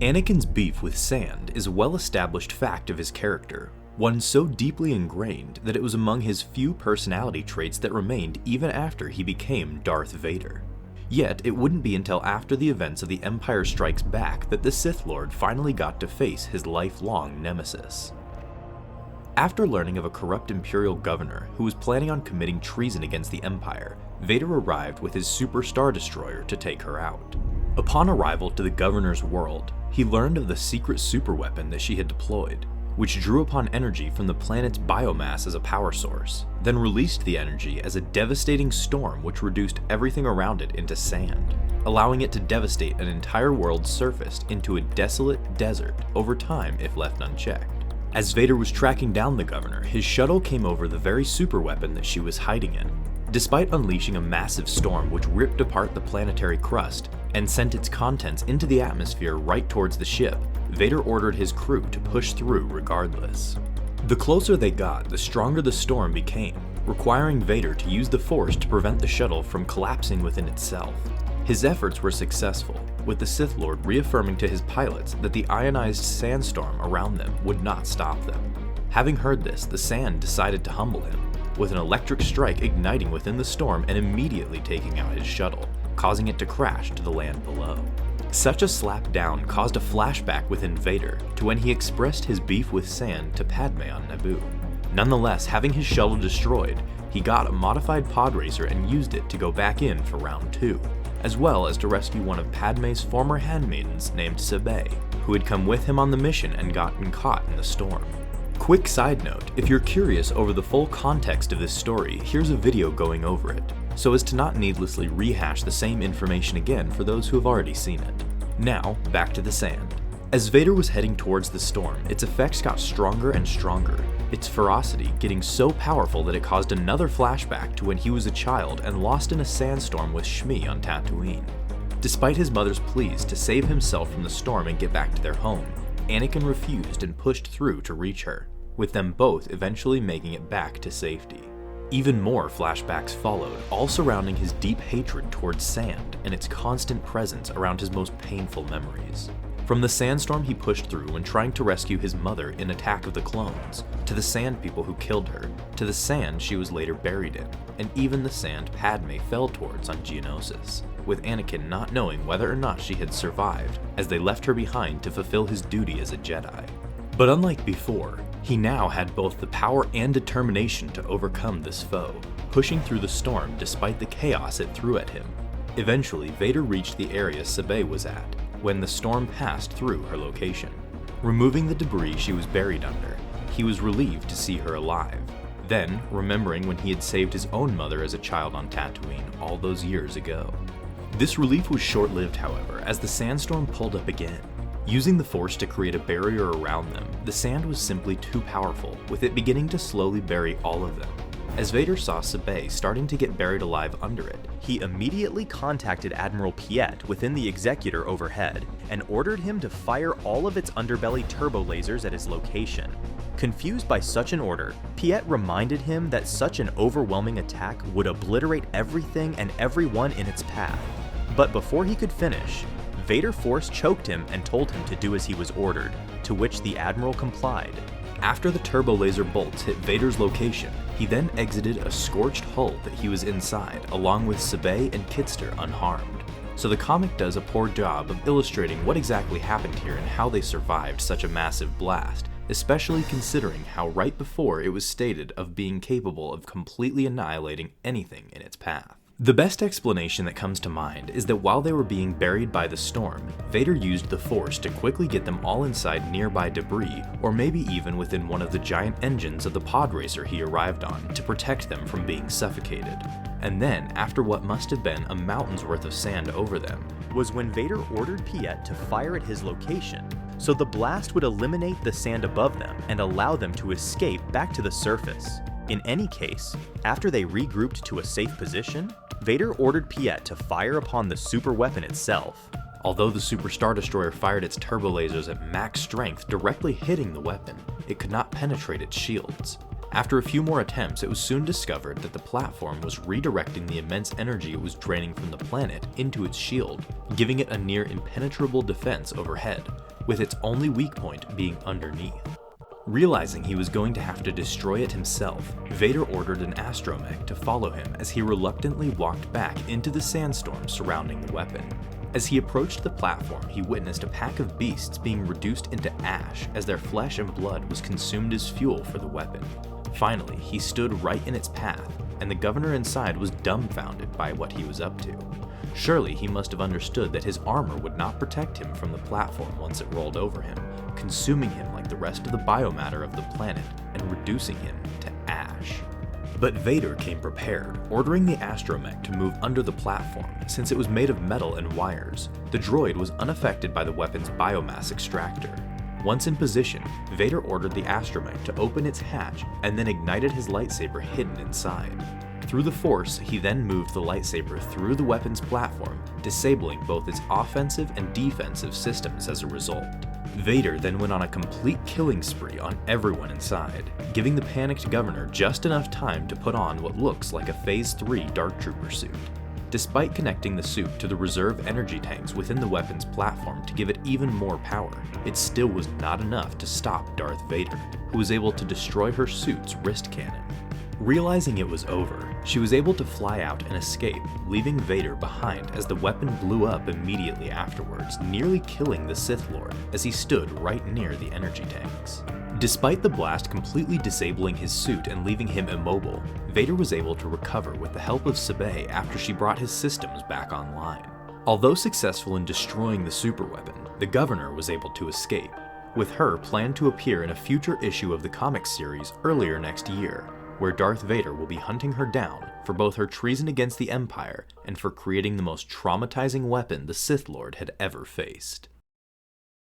Anakin's beef with sand is a well-established fact of his character, one so deeply ingrained that it was among his few personality traits that remained even after he became Darth Vader. Yet, it wouldn't be until after the events of The Empire Strikes Back that the Sith Lord finally got to face his lifelong nemesis. After learning of a corrupt Imperial governor who was planning on committing treason against the Empire, Vader arrived with his Super Star Destroyer to take her out. Upon arrival to the governor's world, he learned of the secret superweapon that she had deployed, which drew upon energy from the planet's biomass as a power source, then released the energy as a devastating storm which reduced everything around it into sand, allowing it to devastate an entire world's surface into a desolate desert over time if left unchecked. As Vader was tracking down the governor, his shuttle came over the very superweapon that she was hiding in. Despite unleashing a massive storm which ripped apart the planetary crust and sent its contents into the atmosphere right towards the ship, Vader ordered his crew to push through regardless. The closer they got, the stronger the storm became, requiring Vader to use the Force to prevent the shuttle from collapsing within itself. His efforts were successful, with the Sith Lord reaffirming to his pilots that the ionized sandstorm around them would not stop them. Having heard this, the sand decided to humble him, with an electric strike igniting within the storm and immediately taking out his shuttle, causing it to crash to the land below. Such a slap down caused a flashback within Vader to when he expressed his beef with sand to Padme on Naboo. Nonetheless, having his shuttle destroyed, he got a modified pod racer and used it to go back in for round 2, as well as to rescue one of Padme's former handmaidens named Sabé, who had come with him on the mission and gotten caught in the storm. Quick side note, if you're curious over the full context of this story, here's a video going over it, so as to not needlessly rehash the same information again for those who have already seen it. Now, back to the sand. As Vader was heading towards the storm, its effects got stronger and stronger, its ferocity getting so powerful that it caused another flashback to when he was a child and lost in a sandstorm with Shmi on Tatooine. Despite his mother's pleas to save himself from the storm and get back to their home, Anakin refused and pushed through to reach her, with them both eventually making it back to safety. Even more flashbacks followed, all surrounding his deep hatred towards sand and its constant presence around his most painful memories. From the sandstorm he pushed through when trying to rescue his mother in Attack of the Clones, to the sand people who killed her, to the sand she was later buried in, and even the sand Padme fell towards on Geonosis, with Anakin not knowing whether or not she had survived, as they left her behind to fulfill his duty as a Jedi. But unlike before, he now had both the power and determination to overcome this foe, pushing through the storm despite the chaos it threw at him. Eventually, Vader reached the area Sabé was at, when the storm passed through her location. Removing the debris she was buried under, he was relieved to see her alive. Then, remembering when he had saved his own mother as a child on Tatooine all those years ago. This relief was short-lived, however, as the sandstorm pulled up again. Using the Force to create a barrier around them, the sand was simply too powerful, with it beginning to slowly bury all of them. As Vader saw Sabé starting to get buried alive under it, he immediately contacted Admiral Piet within the Executor overhead and ordered him to fire all of its underbelly turbo lasers at his location. Confused by such an order, Piet reminded him that such an overwhelming attack would obliterate everything and everyone in its path. But before he could finish, Vader Force choked him and told him to do as he was ordered, to which the Admiral complied. After the turbo laser bolts hit Vader's location, he then exited a scorched hull that he was inside, along with Sabé and Kitster unharmed. So the comic does a poor job of illustrating what exactly happened here and how they survived such a massive blast, especially considering how right before it was stated of being capable of completely annihilating anything in its path. The best explanation that comes to mind is that while they were being buried by the storm, Vader used the Force to quickly get them all inside nearby debris, or maybe even within one of the giant engines of the pod racer he arrived on, to protect them from being suffocated. And then, after what must have been a mountain's worth of sand over them, was when Vader ordered Piet to fire at his location, so the blast would eliminate the sand above them and allow them to escape back to the surface. In any case, after they regrouped to a safe position, Vader ordered Piet to fire upon the super weapon itself. Although the Super Star Destroyer fired its turbo lasers at max strength directly hitting the weapon, it could not penetrate its shields. After a few more attempts, it was soon discovered that the platform was redirecting the immense energy it was draining from the planet into its shield, giving it a near impenetrable defense overhead, with its only weak point being underneath. Realizing he was going to have to destroy it himself, Vader ordered an astromech to follow him as he reluctantly walked back into the sandstorm surrounding the weapon. As he approached the platform, he witnessed a pack of beasts being reduced into ash as their flesh and blood was consumed as fuel for the weapon. Finally, he stood right in its path, and the governor inside was dumbfounded by what he was up to. Surely he must have understood that his armor would not protect him from the platform once it rolled over him, consuming him like the rest of the biomatter of the planet and reducing him to ash. But Vader came prepared, ordering the astromech to move under the platform since it was made of metal and wires. The droid was unaffected by the weapon's biomass extractor. Once in position, Vader ordered the astromech to open its hatch and then ignited his lightsaber hidden inside. Through the Force, he then moved the lightsaber through the weapon's platform, disabling both its offensive and defensive systems as a result. Vader then went on a complete killing spree on everyone inside, giving the panicked governor just enough time to put on what looks like a Phase 3 Dark Trooper suit. Despite connecting the suit to the reserve energy tanks within the weapon's platform to give it even more power, it still was not enough to stop Darth Vader, who was able to destroy her suit's wrist cannon. Realizing it was over, she was able to fly out and escape, leaving Vader behind as the weapon blew up immediately afterwards, nearly killing the Sith Lord as he stood right near the energy tanks. Despite the blast completely disabling his suit and leaving him immobile, Vader was able to recover with the help of Sabé after she brought his systems back online. Although successful in destroying the superweapon, the governor was able to escape, with her planned to appear in a future issue of the comic series earlier next year, where Darth Vader will be hunting her down for both her treason against the Empire and for creating the most traumatizing weapon the Sith Lord had ever faced.